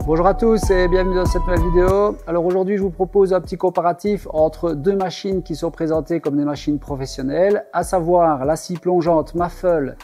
Bonjour à tous et bienvenue dans cette nouvelle vidéo. Alors aujourd'hui je vous propose un petit comparatif entre deux machines qui sont présentées comme des machines professionnelles, à savoir la scie plongeante Maffel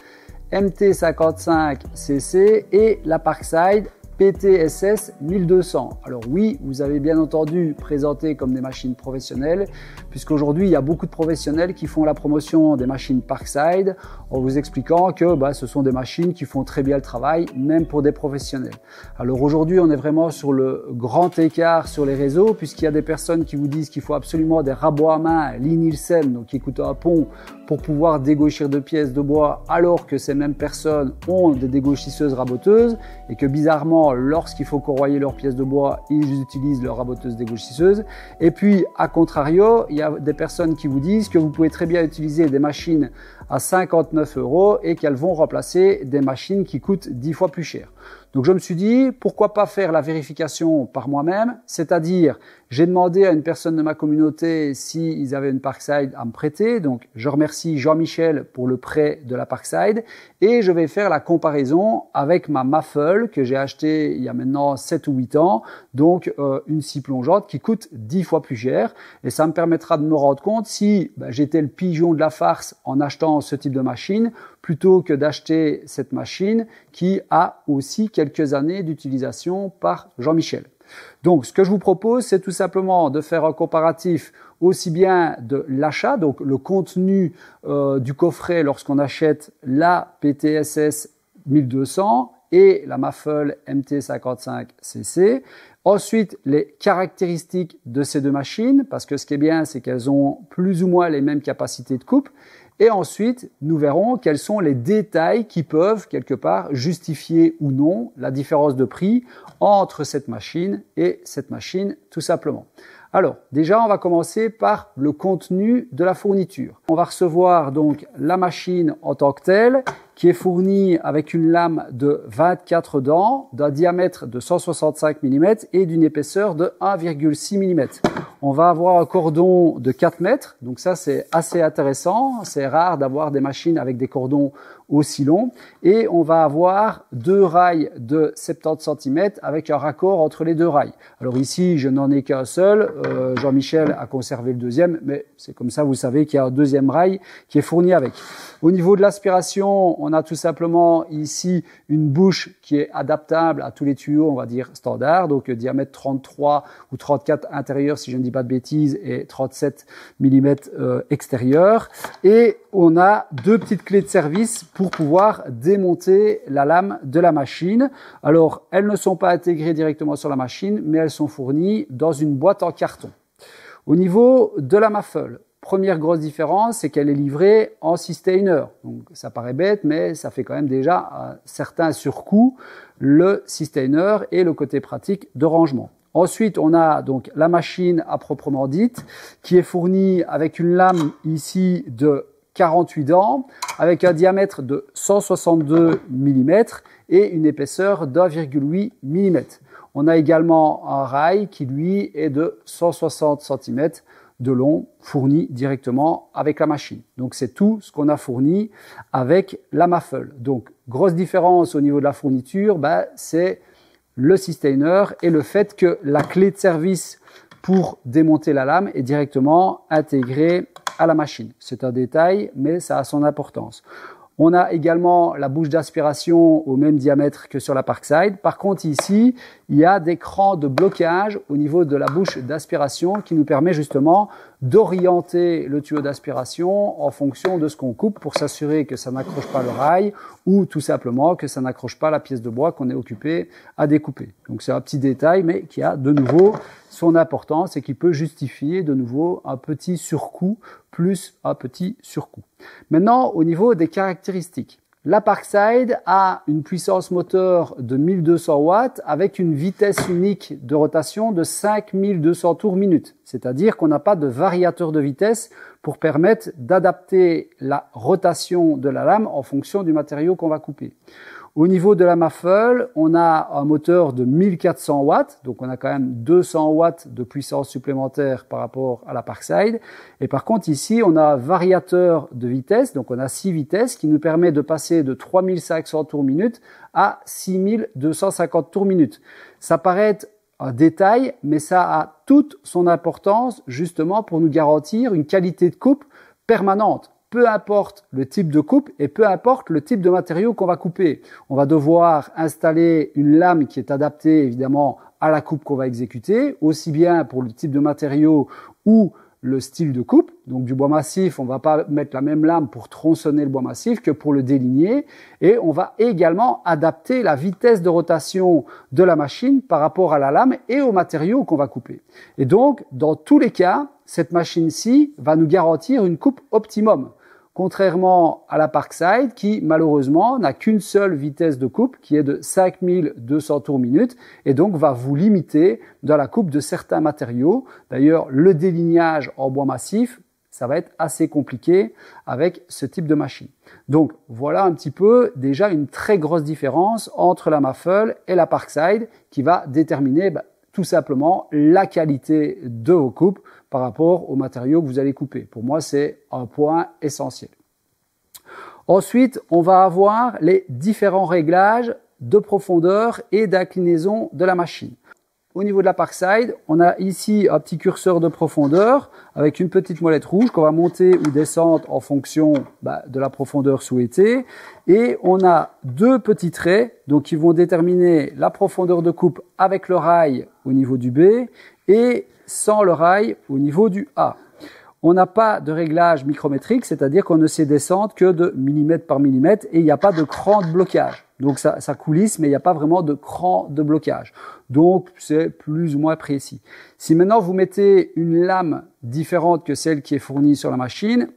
MT55cc et la Parkside PTSS 1200. Alors oui, vous avez bien entendu présenté comme des machines professionnelles, puisqu'aujourd'hui il y a beaucoup de professionnels qui font la promotion des machines Parkside en vous expliquant que ce sont des machines qui font très bien le travail, même pour des professionnels. Alors aujourd'hui on est vraiment sur le grand écart sur les réseaux, puisqu'il y a des personnes qui vous disent qu'il faut absolument des rabots à main Lie-Nielsen, donc qui coûtent un pont, pour pouvoir dégauchir de pièces de bois, alors que ces mêmes personnes ont des dégauchisseuses raboteuses et que bizarrement, lorsqu'il faut corroyer leurs pièces de bois, ils utilisent leur raboteuse dégauchisseuse. Et puis, à contrario, il y a des personnes qui vous disent que vous pouvez très bien utiliser des machines à 59 € et qu'elles vont remplacer des machines qui coûtent 10 fois plus cher. Donc je me suis dit, pourquoi pas faire la vérification par moi-même, c'est-à-dire j'ai demandé à une personne de ma communauté s'ils avaient une Parkside à me prêter, donc je remercie Jean-Michel pour le prêt de la Parkside, et je vais faire la comparaison avec ma Maffel que j'ai achetée il y a maintenant 7 ou 8 ans, donc une scie plongeante qui coûte 10 fois plus cher, et ça me permettra de me rendre compte si j'étais le pigeon de la farce en achetant ce type de machine, plutôt que d'acheter cette machine qui a aussi quelques années d'utilisation par Jean-Michel. Donc, ce que je vous propose, c'est tout simplement de faire un comparatif aussi bien de l'achat, donc le contenu du coffret lorsqu'on achète la PTSS 1200 et la Maffel MT55cc. Ensuite, les caractéristiques de ces deux machines, parce que ce qui est bien, c'est qu'elles ont plus ou moins les mêmes capacités de coupe. Et ensuite, nous verrons quels sont les détails qui peuvent, quelque part, justifier ou non la différence de prix entre cette machine et cette machine, tout simplement. Alors, déjà, on va commencer par le contenu de la fourniture. On va recevoir donc la machine en tant que telle, qui est fournie avec une lame de 24 dents, d'un diamètre de 165 mm et d'une épaisseur de 1,6 mm. On va avoir un cordon de 4 mètres, donc ça c'est assez intéressant, c'est rare d'avoir des machines avec des cordons aussi longs, et on va avoir deux rails de 70 cm avec un raccord entre les deux rails. Alors ici je n'en ai qu'un seul, Jean-Michel a conservé le deuxième, mais c'est comme ça, vous savez qu'il y a un deuxième rail qui est fourni avec. Au niveau de l'aspiration, on a tout simplement ici une bouche qui est adaptable à tous les tuyaux, on va dire standard, donc diamètre 33 ou 34 intérieur si je ne dis pas de bêtises et 37 mm extérieur. Et on a deux petites clés de service pour pouvoir démonter la lame de la machine. Alors, elles ne sont pas intégrées directement sur la machine, mais elles sont fournies dans une boîte en carton. Au niveau de la Maffel, première grosse différence, c'est qu'elle est livrée en Systainer. Donc, ça paraît bête, mais ça fait quand même déjà un certain surcoût, le Systainer et le côté pratique de rangement. Ensuite, on a donc la machine à proprement dite, qui est fournie avec une lame ici de 48 dents, avec un diamètre de 162 mm et une épaisseur d'1,8 mm. On a également un rail qui, lui, est de 160 cm de long, fourni directement avec la machine. Donc, c'est tout ce qu'on a fourni avec la Maffel. Donc, grosse différence au niveau de la fourniture, c'est le Systainer et le fait que la clé de service pour démonter la lame est directement intégrée à la machine. C'est un détail, mais ça a son importance. On a également la bouche d'aspiration au même diamètre que sur la Parkside. Par contre, ici, il y a des crans de blocage au niveau de la bouche d'aspiration qui nous permet justement d'orienter le tuyau d'aspiration en fonction de ce qu'on coupe pour s'assurer que ça n'accroche pas le rail ou tout simplement que ça n'accroche pas la pièce de bois qu'on est occupé à découper. Donc c'est un petit détail, mais qui a de nouveau son importance et qui peut justifier de nouveau un petit surcoût plus un petit surcoût. Maintenant, au niveau des caractéristiques. La Parkside a une puissance moteur de 1200 watts avec une vitesse unique de rotation de 5200 tours minute. C'est-à-dire qu'on n'a pas de variateur de vitesse pour permettre d'adapter la rotation de la lame en fonction du matériau qu'on va couper. Au niveau de la Mafell, on a un moteur de 1400 watts, donc on a quand même 200 watts de puissance supplémentaire par rapport à la Parkside. Et par contre ici, on a un variateur de vitesse, donc on a 6 vitesses qui nous permet de passer de 3500 tours minute à 6250 tours minute. Ça paraît être un détail, mais ça a toute son importance justement pour nous garantir une qualité de coupe permanente. Peu importe le type de coupe et peu importe le type de matériau qu'on va couper. On va devoir installer une lame qui est adaptée évidemment à la coupe qu'on va exécuter, aussi bien pour le type de matériau ou le style de coupe. Donc du bois massif, on va pas mettre la même lame pour tronçonner le bois massif que pour le déligner. Et on va également adapter la vitesse de rotation de la machine par rapport à la lame et au matériau qu'on va couper. Et donc, dans tous les cas, cette machine-ci va nous garantir une coupe optimum. Contrairement à la Parkside qui, malheureusement, n'a qu'une seule vitesse de coupe qui est de 5200 tours minute et donc va vous limiter dans la coupe de certains matériaux. D'ailleurs, le délignage en bois massif, ça va être assez compliqué avec ce type de machine. Donc, voilà un petit peu déjà une très grosse différence entre la Mafell et la Parkside qui va déterminer tout simplement la qualité de vos coupes par rapport aux matériaux que vous allez couper. Pour moi, c'est un point essentiel. Ensuite, on va avoir les différents réglages de profondeur et d'inclinaison de la machine. Au niveau de la Parkside, on a ici un petit curseur de profondeur avec une petite molette rouge qu'on va monter ou descendre en fonction de la profondeur souhaitée. Et on a deux petits traits donc qui vont déterminer la profondeur de coupe avec le rail au niveau du B et sans le rail au niveau du A. On n'a pas de réglage micrométrique, c'est-à-dire qu'on ne sait descendre que de millimètre par millimètre et il n'y a pas de cran de blocage. Donc ça coulisse, mais il n'y a pas vraiment de cran de blocage. Donc c'est plus ou moins précis. Si maintenant vous mettez une lame différente que celle qui est fournie sur la machine,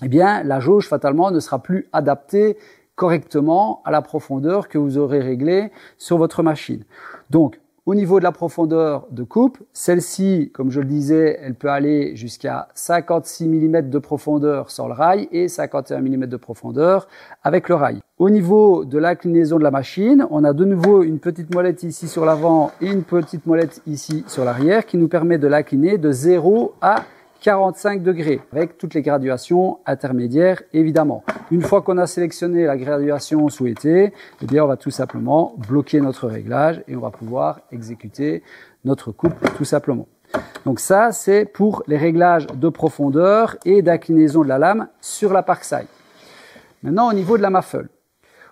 eh bien la jauge fatalement ne sera plus adaptée correctement à la profondeur que vous aurez réglée sur votre machine. Donc au niveau de la profondeur de coupe, celle-ci, comme je le disais, elle peut aller jusqu'à 56 mm de profondeur sans le rail et 51 mm de profondeur avec le rail. Au niveau de l'inclinaison de la machine, on a de nouveau une petite molette ici sur l'avant et une petite molette ici sur l'arrière qui nous permet de l'incliner de 0 à 45 degrés avec toutes les graduations intermédiaires évidemment. Une fois qu'on a sélectionné la graduation souhaitée, eh bien on va tout simplement bloquer notre réglage et on va pouvoir exécuter notre coupe tout simplement. Donc ça c'est pour les réglages de profondeur et d'inclinaison de la lame sur la Parkside. Maintenant au niveau de la Mafell.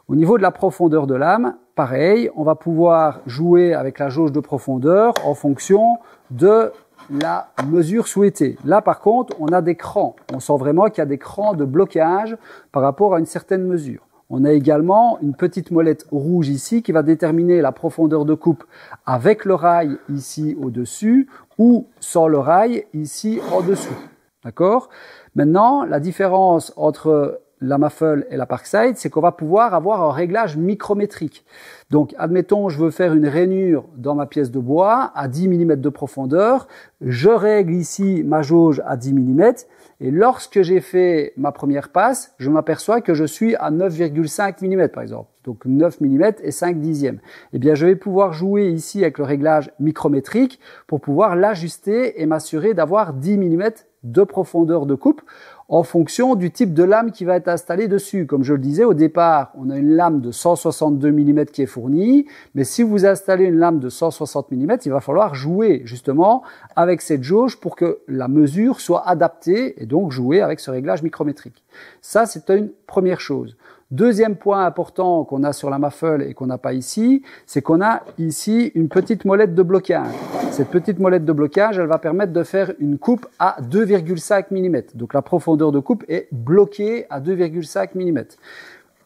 Au niveau de la profondeur de lame, pareil, on va pouvoir jouer avec la jauge de profondeur en fonction de la mesure souhaitée. Là, par contre, on a des crans. On sent vraiment qu'il y a des crans de blocage par rapport à une certaine mesure. On a également une petite molette rouge ici qui va déterminer la profondeur de coupe avec le rail ici au-dessus ou sans le rail ici en dessous. D'accord? Maintenant, la différence entre la Mafell et la Parkside, c'est qu'on va pouvoir avoir un réglage micrométrique. Donc, admettons, je veux faire une rainure dans ma pièce de bois à 10 mm de profondeur. Je règle ici ma jauge à 10 mm. Et lorsque j'ai fait ma première passe, je m'aperçois que je suis à 9,5 mm par exemple. Donc 9 mm et 5 dixièmes. Eh bien, je vais pouvoir jouer ici avec le réglage micrométrique pour pouvoir l'ajuster et m'assurer d'avoir 10 mm de profondeur de coupe en fonction du type de lame qui va être installée dessus. Comme je le disais au départ, on a une lame de 162 mm qui est fournie, mais si vous installez une lame de 160 mm, il va falloir jouer justement avec cette jauge pour que la mesure soit adaptée et donc jouer avec ce réglage micrométrique. Ça, c'est une première chose. Deuxième point important qu'on a sur la Mafell et qu'on n'a pas ici, c'est qu'on a ici une petite molette de blocage. Cette petite molette de blocage, elle va permettre de faire une coupe à 2,5 mm. Donc la profondeur de coupe est bloquée à 2,5 mm.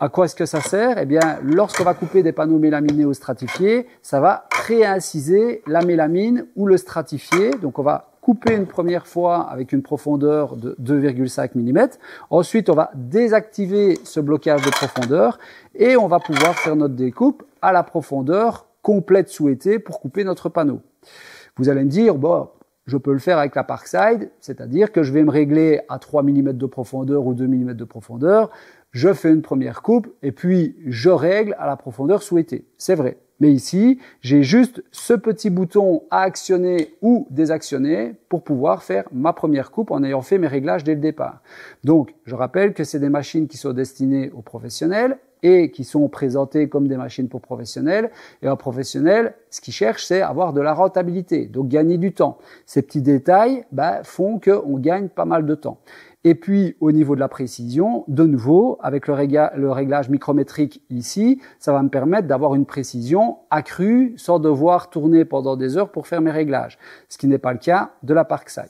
À quoi est-ce que ça sert? Eh bien, lorsqu'on va couper des panneaux mélaminés ou stratifiés, ça va pré-inciser la mélamine ou le stratifié. Donc on va couper une première fois avec une profondeur de 2,5 mm. Ensuite, on va désactiver ce blocage de profondeur et on va pouvoir faire notre découpe à la profondeur complète souhaitée pour couper notre panneau. Vous allez me dire, bon, je peux le faire avec la Parkside, c'est-à-dire que je vais me régler à 3 mm de profondeur ou 2 mm de profondeur, je fais une première coupe et puis je règle à la profondeur souhaitée. C'est vrai. Mais ici, j'ai juste ce petit bouton à actionner ou désactionner pour pouvoir faire ma première coupe en ayant fait mes réglages dès le départ. Donc, je rappelle que c'est des machines qui sont destinées aux professionnels et qui sont présentées comme des machines pour professionnels. Et un professionnel, ce qu'il cherche, c'est avoir de la rentabilité, donc gagner du temps. Ces petits détails font qu'on gagne pas mal de temps. Et puis, au niveau de la précision, de nouveau, avec le réglage micrométrique ici, ça va me permettre d'avoir une précision accrue sans devoir tourner pendant des heures pour faire mes réglages, ce qui n'est pas le cas de la Parkside.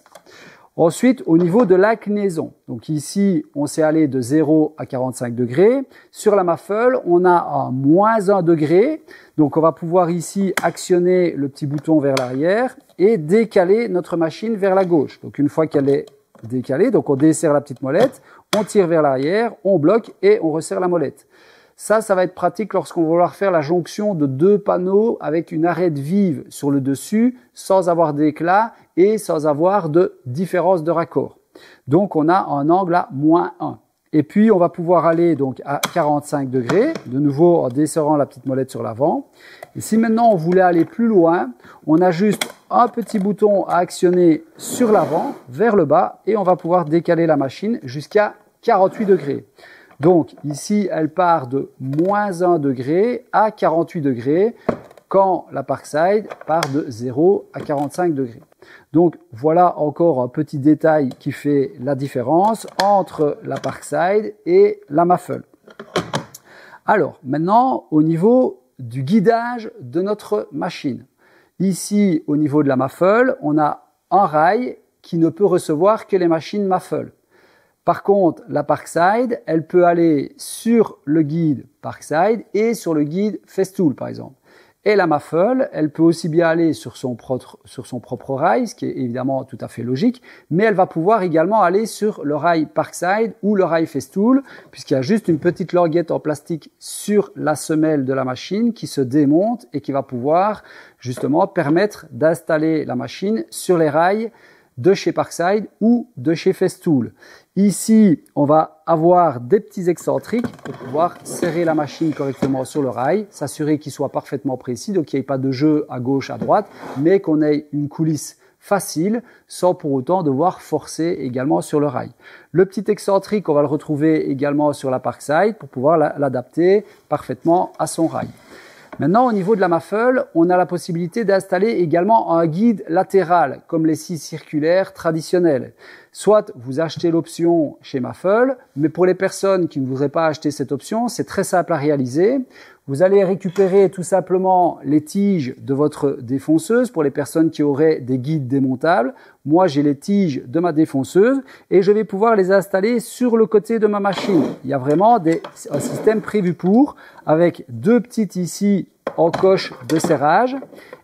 Ensuite, au niveau de l'inclinaison, donc ici, on s'est allé de 0 à 45 degrés. Sur la Muffle, on a un moins 1 degré. Donc, on va pouvoir ici actionner le petit bouton vers l'arrière et décaler notre machine vers la gauche. Donc, une fois qu'elle est décalée, donc on desserre la petite molette, on tire vers l'arrière, on bloque et on resserre la molette. Ça va être pratique lorsqu'on va vouloir faire la jonction de deux panneaux avec une arête vive sur le dessus sans avoir d'éclat et sans avoir de différence de raccord. Donc on a un angle à moins 1. Et puis on va pouvoir aller donc à 45 degrés, de nouveau en desserrant la petite molette sur l'avant. Et si maintenant on voulait aller plus loin, on a juste un petit bouton à actionner sur l'avant, vers le bas, et on va pouvoir décaler la machine jusqu'à 48 degrés. Donc ici, elle part de moins 1 degré à 48 degrés, quand la Parkside part de 0 à 45 degrés. Donc voilà encore un petit détail qui fait la différence entre la Parkside et la Muffle. Alors maintenant, au niveau du guidage de notre machine. Ici, au niveau de la Muffle, on a un rail qui ne peut recevoir que les machines Muffle. Par contre, la Parkside, elle peut aller sur le guide Parkside et sur le guide Festool, par exemple. Et la Muffle, elle peut aussi bien aller sur son propre rail, ce qui est évidemment tout à fait logique, mais elle va pouvoir également aller sur le rail Parkside ou le rail Festool, puisqu'il y a juste une petite languette en plastique sur la semelle de la machine qui se démonte et qui va pouvoir justement permettre d'installer la machine sur les rails de chez Parkside ou de chez Festool. Ici, on va avoir des petits excentriques pour pouvoir serrer la machine correctement sur le rail, s'assurer qu'il soit parfaitement précis, donc qu'il n'y ait pas de jeu à gauche, à droite, mais qu'on ait une coulisse facile sans pour autant devoir forcer également sur le rail. Le petit excentrique, on va le retrouver également sur la Parkside pour pouvoir l'adapter parfaitement à son rail. Maintenant, au niveau de la Muffle, on a la possibilité d'installer également un guide latéral, comme les scies circulaires traditionnels. Soit vous achetez l'option chez Muffle, mais pour les personnes qui ne voudraient pas acheter cette option, c'est très simple à réaliser. Vous allez récupérer tout simplement les tiges de votre défonceuse pour les personnes qui auraient des guides démontables. Moi, j'ai les tiges de ma défonceuse et je vais pouvoir les installer sur le côté de ma machine. Il y a vraiment un système prévu pour, avec deux petites ici en coche de serrage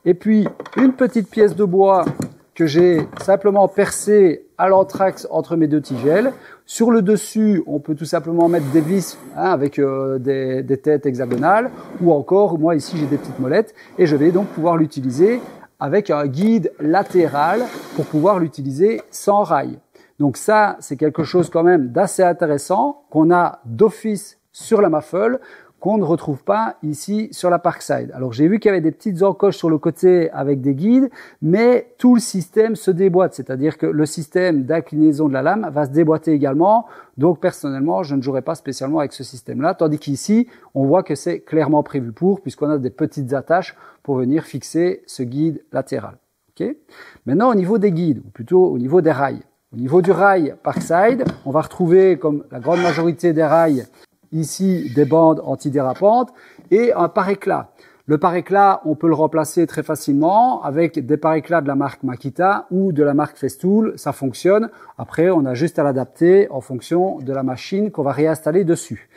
et puis une petite pièce de bois que j'ai simplement percée à l'anthrax entre mes deux tigelles. Sur le dessus, on peut tout simplement mettre des vis avec des têtes hexagonales ou encore, moi ici j'ai des petites molettes et je vais donc pouvoir l'utiliser avec un guide latéral pour pouvoir l'utiliser sans rail. Donc ça, c'est quelque chose quand même d'assez intéressant qu'on a d'office sur la Muffle, qu'on ne retrouve pas ici sur la Parkside. Alors j'ai vu qu'il y avait des petites encoches sur le côté avec des guides, mais tout le système se déboîte, c'est-à-dire que le système d'inclinaison de la lame va se déboîter également. Donc personnellement, je ne jouerai pas spécialement avec ce système-là, tandis qu'ici, on voit que c'est clairement prévu pour, puisqu'on a des petites attaches pour venir fixer ce guide latéral. Okay ? Maintenant, au niveau des guides, ou plutôt au niveau des rails. Au niveau du rail Parkside, on va retrouver, comme la grande majorité des rails, ici des bandes antidérapantes et un pare-éclat. Le pare-éclat, on peut le remplacer très facilement avec des pare-éclats de la marque Makita ou de la marque Festool, ça fonctionne. Après, on a juste à l'adapter en fonction de la machine qu'on va réinstaller dessus.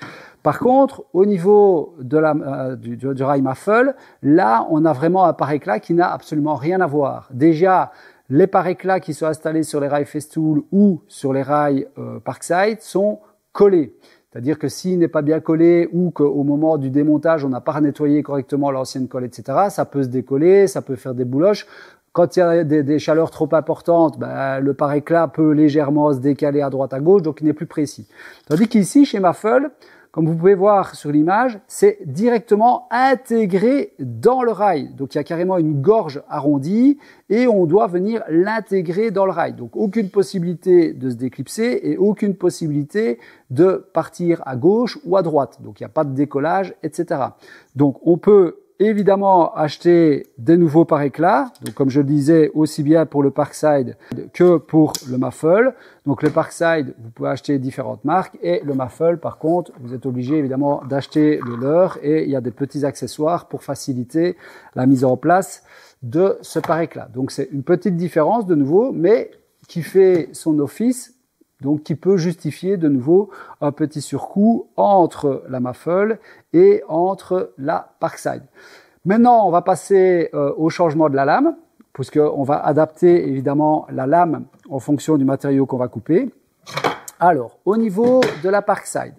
Par contre, au niveau de du rail Muffle, là, on a vraiment un pare-éclat qui n'a absolument rien à voir. Déjà, les pare-éclats qui sont installés sur les rails Festool ou sur les rails Parkside sont collés. C'est-à-dire que s'il n'est pas bien collé ou qu'au moment du démontage, on n'a pas nettoyé correctement l'ancienne colle, etc., ça peut se décoller, ça peut faire des bouloches. Quand il y a des chaleurs trop importantes, ben, le pare-éclat peut légèrement se décaler à droite à gauche, donc il n'est plus précis. Tandis qu'ici, chez Mafle, comme vous pouvez voir sur l'image, c'est directement intégré dans le rail. Donc il y a carrément une gorge arrondie et on doit venir l'intégrer dans le rail. Donc aucune possibilité de se déclipser et aucune possibilité de partir à gauche ou à droite. Donc il n'y a pas de décollage, etc. Donc on peut évidemment acheter des nouveaux pare-éclats, donc comme je le disais, aussi bien pour le Parkside que pour le Mafle. Donc le Parkside, vous pouvez acheter différentes marques et le Mafle, par contre, vous êtes obligé évidemment d'acheter le leur et il y a des petits accessoires pour faciliter la mise en place de ce pare-éclat. Donc c'est une petite différence de nouveau, mais qui fait son office, donc qui peut justifier de nouveau un petit surcoût entre la Mafle et entre la Parkside. Maintenant, on va passer au changement de la lame, puisqu'on va adapter évidemment la lame en fonction du matériau qu'on va couper. Alors, au niveau de la Parkside.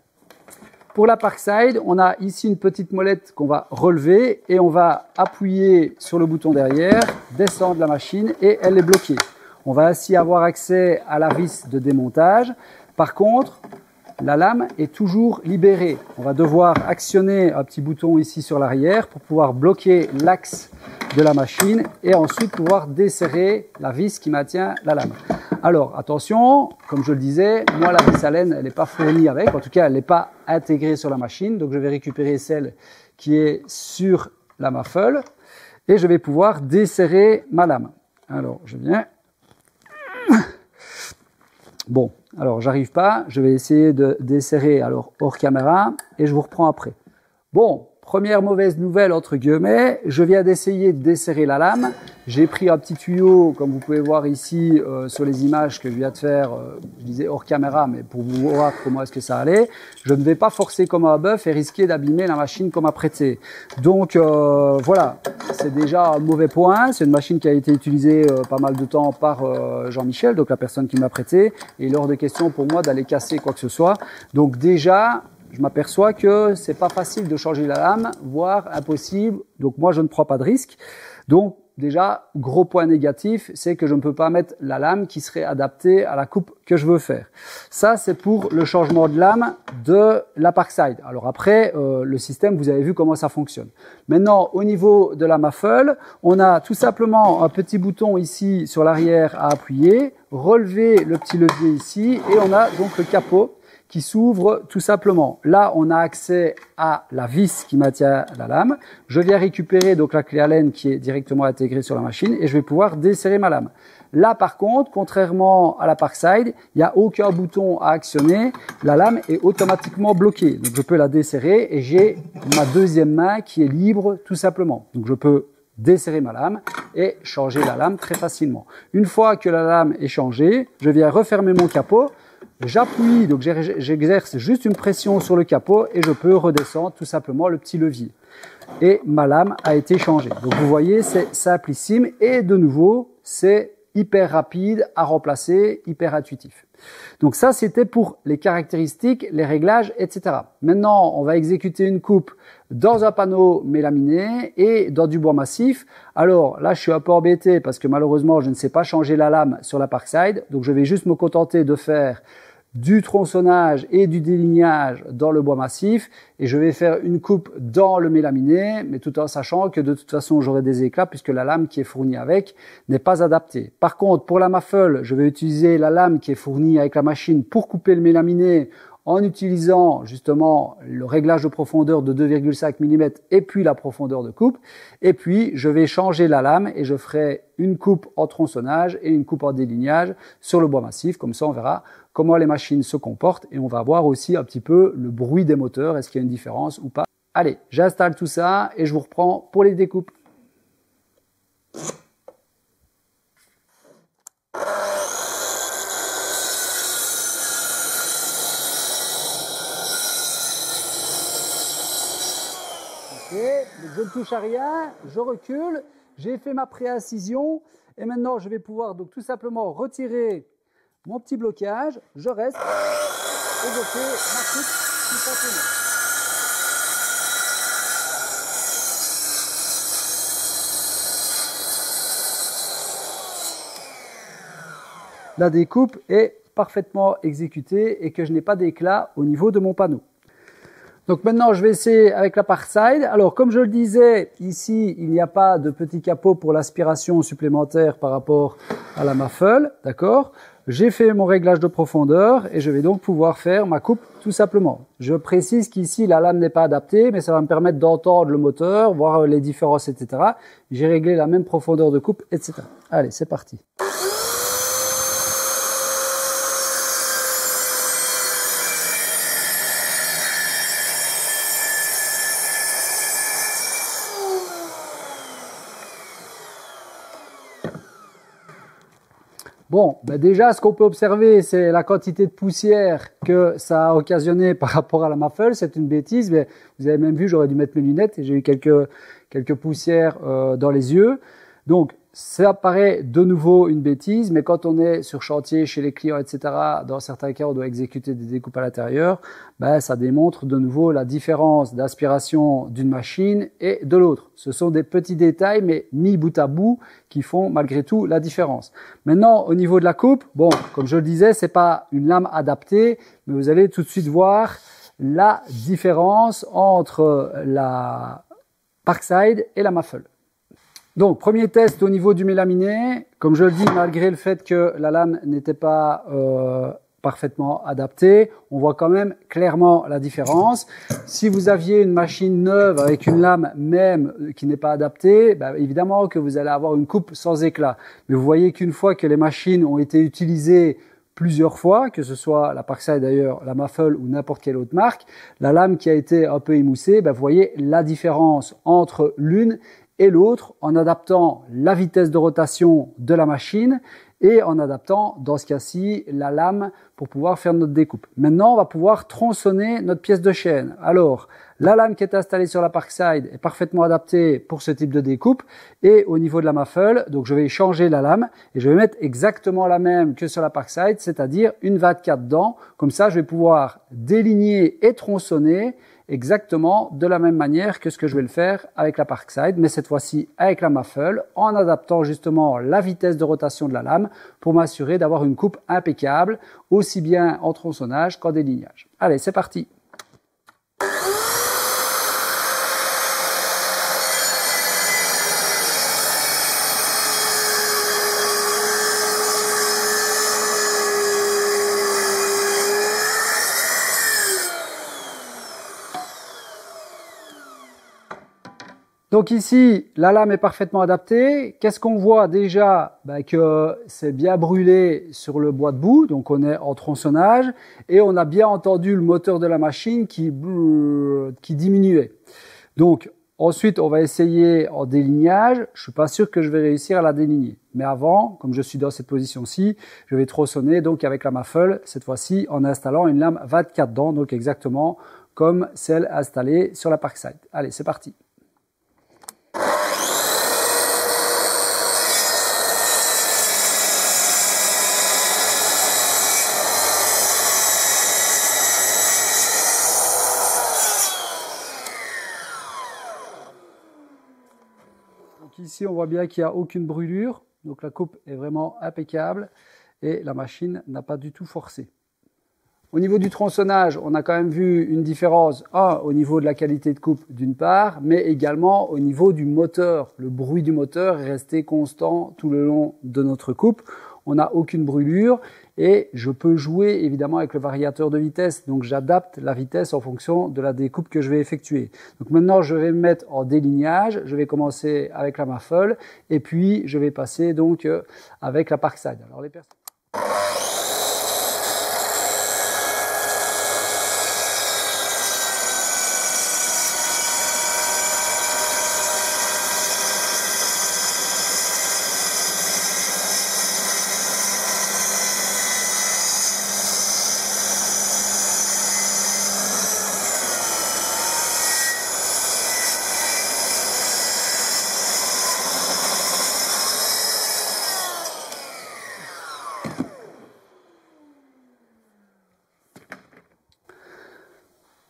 Pour la Parkside, on a ici une petite molette qu'on va relever et on va appuyer sur le bouton derrière, descendre la machine et elle est bloquée. On va ainsi avoir accès à la vis de démontage. Par contre, la lame est toujours libérée. On va devoir actionner un petit bouton ici sur l'arrière pour pouvoir bloquer l'axe de la machine et ensuite pouvoir desserrer la vis qui maintient la lame. Alors attention, comme je le disais, moi la vis à laine elle n'est pas fournie avec, en tout cas elle n'est pas intégrée sur la machine, donc je vais récupérer celle qui est sur la Mafle et je vais pouvoir desserrer ma lame. Alors je viens. Bon, alors j'arrive pas, je vais essayer de desserrer alors hors caméra et je vous reprends après. Bon, première mauvaise nouvelle entre guillemets, je viens d'essayer de desserrer la lame. J'ai pris un petit tuyau, comme vous pouvez voir ici sur les images que je viens de faire, je disais hors caméra, mais pour vous voir comment est-ce que ça allait. Je ne vais pas forcer comme un bœuf et risquer d'abîmer la machine qu'on m'a prêtée. Donc voilà, c'est déjà un mauvais point. C'est une machine qui a été utilisée pas mal de temps par Jean-Michel, donc la personne qui m'a prêté. Et il est hors de question pour moi d'aller casser quoi que ce soit. Donc déjà, je m'aperçois que c'est pas facile de changer la lame, voire impossible. Donc moi, je ne prends pas de risque. Donc déjà, gros point négatif, c'est que je ne peux pas mettre la lame qui serait adaptée à la coupe que je veux faire. Ça, c'est pour le changement de lame de la Parkside. Alors après, le système, vous avez vu comment ça fonctionne. Maintenant, au niveau de la Mafle, on a tout simplement un petit bouton ici sur l'arrière à appuyer, relever le petit levier ici et on a donc le capot qui s'ouvre tout simplement. Là, on a accès à la vis qui maintient la lame. Je viens récupérer donc la clé Allen qui est directement intégrée sur la machine et je vais pouvoir desserrer ma lame. Là, par contre, contrairement à la Parkside, il n'y a aucun bouton à actionner. La lame est automatiquement bloquée. Donc, je peux la desserrer et j'ai ma deuxième main qui est libre tout simplement. Donc, je peux desserrer ma lame et changer la lame très facilement. Une fois que la lame est changée, je viens refermer mon capot. J'appuie, donc j'exerce juste une pression sur le capot et je peux redescendre tout simplement le petit levier. Et ma lame a été changée. Donc vous voyez, c'est simplissime et de nouveau, c'est hyper rapide à remplacer, hyper intuitif. Donc ça, c'était pour les caractéristiques, les réglages, etc. Maintenant, on va exécuter une coupe dans un panneau mélaminé et dans du bois massif. Alors là, je suis un peu embêté parce que malheureusement, je ne sais pas changer la lame sur la Parkside. Donc je vais juste me contenter de faire du tronçonnage et du délignage dans le bois massif et je vais faire une coupe dans le mélaminé, mais tout en sachant que de toute façon j'aurai des éclats puisque la lame qui est fournie avec n'est pas adaptée. Par contre, pour la Mafle, je vais utiliser la lame qui est fournie avec la machine pour couper le mélaminé en utilisant justement le réglage de profondeur de 2,5 mm et puis la profondeur de coupe. Et puis, je vais changer la lame et je ferai une coupe en tronçonnage et une coupe en délignage sur le bois massif. Comme ça, on verra comment les machines se comportent et on va voir aussi un petit peu le bruit des moteurs. Est-ce qu'il y a une différence ou pas? Allez, j'installe tout ça et je vous reprends pour les découpes. Donc je ne touche à rien, je recule, j'ai fait ma pré-incision et maintenant je vais pouvoir donc tout simplement retirer mon petit blocage, je reste et je fais ma coupe tout simplement. la découpe est parfaitement exécutée et que je n'ai pas d'éclat au niveau de mon panneau. Donc maintenant, je vais essayer avec la Parkside. Alors, comme je le disais, ici, il n'y a pas de petit capot pour l'aspiration supplémentaire par rapport à la Muffle, d'accord? J'ai fait mon réglage de profondeur et je vais donc pouvoir faire ma coupe tout simplement. Je précise qu'ici, la lame n'est pas adaptée, mais ça va me permettre d'entendre le moteur, voir les différences, etc. J'ai réglé la même profondeur de coupe, etc. Allez, c'est parti. Bon, ben déjà, ce qu'on peut observer, c'est la quantité de poussière que ça a occasionné par rapport à la Muffle. C'est une bêtise, mais vous avez même vu, j'aurais dû mettre mes lunettes et j'ai eu quelques poussières dans les yeux. Donc, ça paraît de nouveau une bêtise, mais quand on est sur chantier, chez les clients, etc., dans certains cas, on doit exécuter des découpes à l'intérieur, ben, ça démontre de nouveau la différence d'aspiration d'une machine et de l'autre. Ce sont des petits détails, mais mis bout à bout, qui font malgré tout la différence. Maintenant, au niveau de la coupe, bon, comme je le disais, c'est pas une lame adaptée, mais vous allez tout de suite voir la différence entre la Parkside et la Muffle. Donc, premier test au niveau du mélaminé. Comme je le dis, malgré le fait que la lame n'était pas parfaitement adaptée, on voit quand même clairement la différence. Si vous aviez une machine neuve avec une lame même qui n'est pas adaptée, ben évidemment que vous allez avoir une coupe sans éclat. Mais vous voyez qu'une fois que les machines ont été utilisées plusieurs fois, que ce soit la Parkside d'ailleurs, la Muffle ou n'importe quelle autre marque, la lame qui a été un peu émoussée, ben vous voyez la différence entre l'une et l'autre en adaptant la vitesse de rotation de la machine et en adaptant, dans ce cas-ci, la lame pour pouvoir faire notre découpe. Maintenant, on va pouvoir tronçonner notre pièce de chaîne. Alors, la lame qui est installée sur la Parkside est parfaitement adaptée pour ce type de découpe. Et au niveau de la Muffle, donc je vais changer la lame et je vais mettre exactement la même que sur la Parkside, c'est-à-dire une 24 dents. Comme ça, je vais pouvoir déligner et tronçonner exactement de la même manière que ce que je vais le faire avec la Parkside, mais cette fois-ci avec la Muffle, en adaptant justement la vitesse de rotation de la lame pour m'assurer d'avoir une coupe impeccable, aussi bien en tronçonnage qu'en délignage. Allez, c'est parti! Donc ici, la lame est parfaitement adaptée. Qu'est-ce qu'on voit déjà? Ben que c'est bien brûlé sur le bois de boue, donc on est en tronçonnage, et on a bien entendu le moteur de la machine qui diminuait. Donc ensuite, on va essayer en délignage. Je suis pas sûr que je vais réussir à la déligner. Mais avant, comme je suis dans cette position-ci, je vais tronçonner donc avec la Muffle, cette fois-ci en installant une lame 24 dents, donc exactement comme celle installée sur la Parkside. Allez, c'est parti! Donc ici, on voit bien qu'il n'y a aucune brûlure, donc la coupe est vraiment impeccable et la machine n'a pas du tout forcé. Au niveau du tronçonnage, on a quand même vu une différence, au niveau de la qualité de coupe d'une part, mais également au niveau du moteur. Le bruit du moteur est resté constant tout le long de notre coupe. On n'a aucune brûlure et je peux jouer évidemment avec le variateur de vitesse. Donc j'adapte la vitesse en fonction de la découpe que je vais effectuer. Donc maintenant je vais me mettre en délignage. Je vais commencer avec la Muffle et puis je vais passer donc avec la Parkside. Alors les personnes...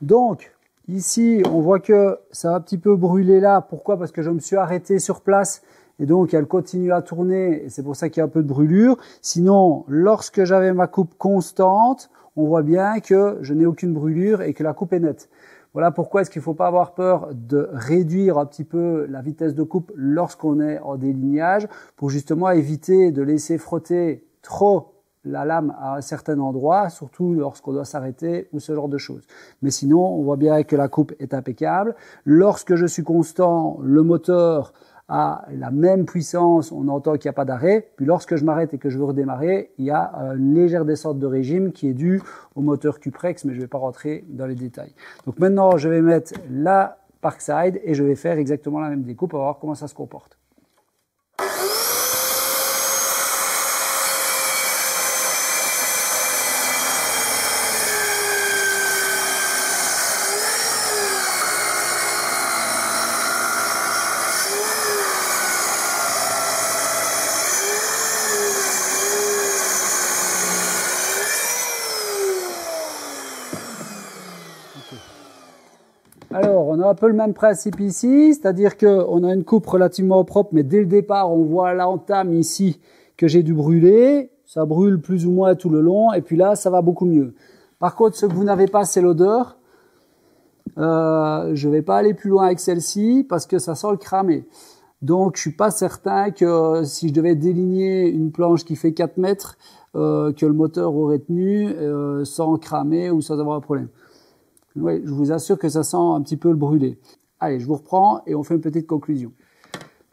Donc, ici, on voit que ça a un petit peu brûlé là. Pourquoi? Parce que je me suis arrêté sur place et donc elle continue à tourner et c'est pour ça qu'il y a un peu de brûlure. Sinon, lorsque j'avais ma coupe constante, on voit bien que je n'ai aucune brûlure et que la coupe est nette. Voilà pourquoi est-ce qu'il ne faut pas avoir peur de réduire un petit peu la vitesse de coupe lorsqu'on est en délignage pour justement éviter de laisser frotter trop la lame à un certain endroit, surtout lorsqu'on doit s'arrêter ou ce genre de choses. Mais sinon, on voit bien que la coupe est impeccable. Lorsque je suis constant, le moteur a la même puissance, on entend qu'il n'y a pas d'arrêt. Puis lorsque je m'arrête et que je veux redémarrer, il y a une légère descente de régime qui est due au moteur Cuprex, mais je ne vais pas rentrer dans les détails. Donc maintenant, je vais mettre la Parkside et je vais faire exactement la même découpe. On va voir comment ça se comporte. Alors, on a un peu le même principe ici, c'est-à-dire qu'on a une coupe relativement propre, mais dès le départ, on voit à l'entame ici que j'ai dû brûler. Ça brûle plus ou moins tout le long, et puis là, ça va beaucoup mieux. Par contre, ce que vous n'avez pas, c'est l'odeur. Je vais pas aller plus loin avec celle-ci, parce que ça sent le cramé. Donc, je suis pas certain que si je devais déligner une planche qui fait 4 mètres, que le moteur aurait tenu sans cramer ou sans avoir un problème. Oui, je vous assure que ça sent un petit peu le brûlé. Allez, je vous reprends et on fait une petite conclusion.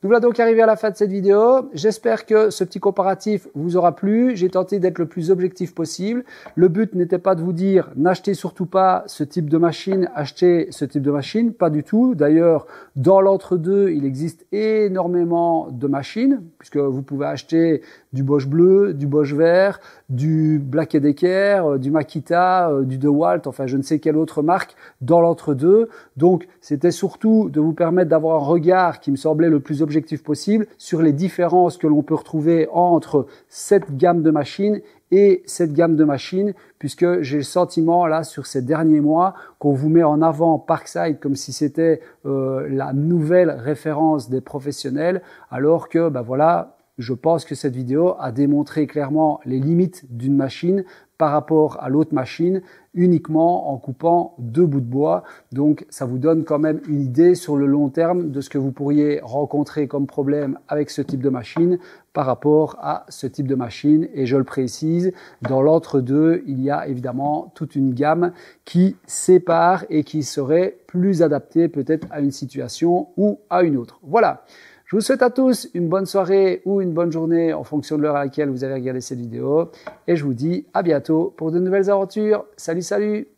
Nous voilà donc arrivés à la fin de cette vidéo. J'espère que ce petit comparatif vous aura plu. J'ai tenté d'être le plus objectif possible. Le but n'était pas de vous dire n'achetez surtout pas ce type de machine, achetez ce type de machine, pas du tout. D'ailleurs, dans l'entre-deux, il existe énormément de machines, puisque vous pouvez acheter du Bosch bleu, du Bosch vert, du Black & Decker, du Makita, du DeWalt, enfin je ne sais quelle autre marque dans l'entre-deux. Donc c'était surtout de vous permettre d'avoir un regard qui me semblait le plus objectif possible sur les différences que l'on peut retrouver entre cette gamme de machines et cette gamme de machines, puisque j'ai le sentiment là sur ces derniers mois qu'on vous met en avant Parkside comme si c'était la nouvelle référence des professionnels, alors que voilà, je pense que cette vidéo a démontré clairement les limites d'une machine par rapport à l'autre machine uniquement en coupant 2 bouts de bois. Donc ça vous donne quand même une idée sur le long terme de ce que vous pourriez rencontrer comme problème avec ce type de machine par rapport à ce type de machine. Et je le précise, dans l'entre-deux, il y a évidemment toute une gamme qui sépare et qui serait plus adaptée peut-être à une situation ou à une autre. Voilà. Je vous souhaite à tous une bonne soirée ou une bonne journée en fonction de l'heure à laquelle vous avez regardé cette vidéo. Et je vous dis à bientôt pour de nouvelles aventures. Salut, salut!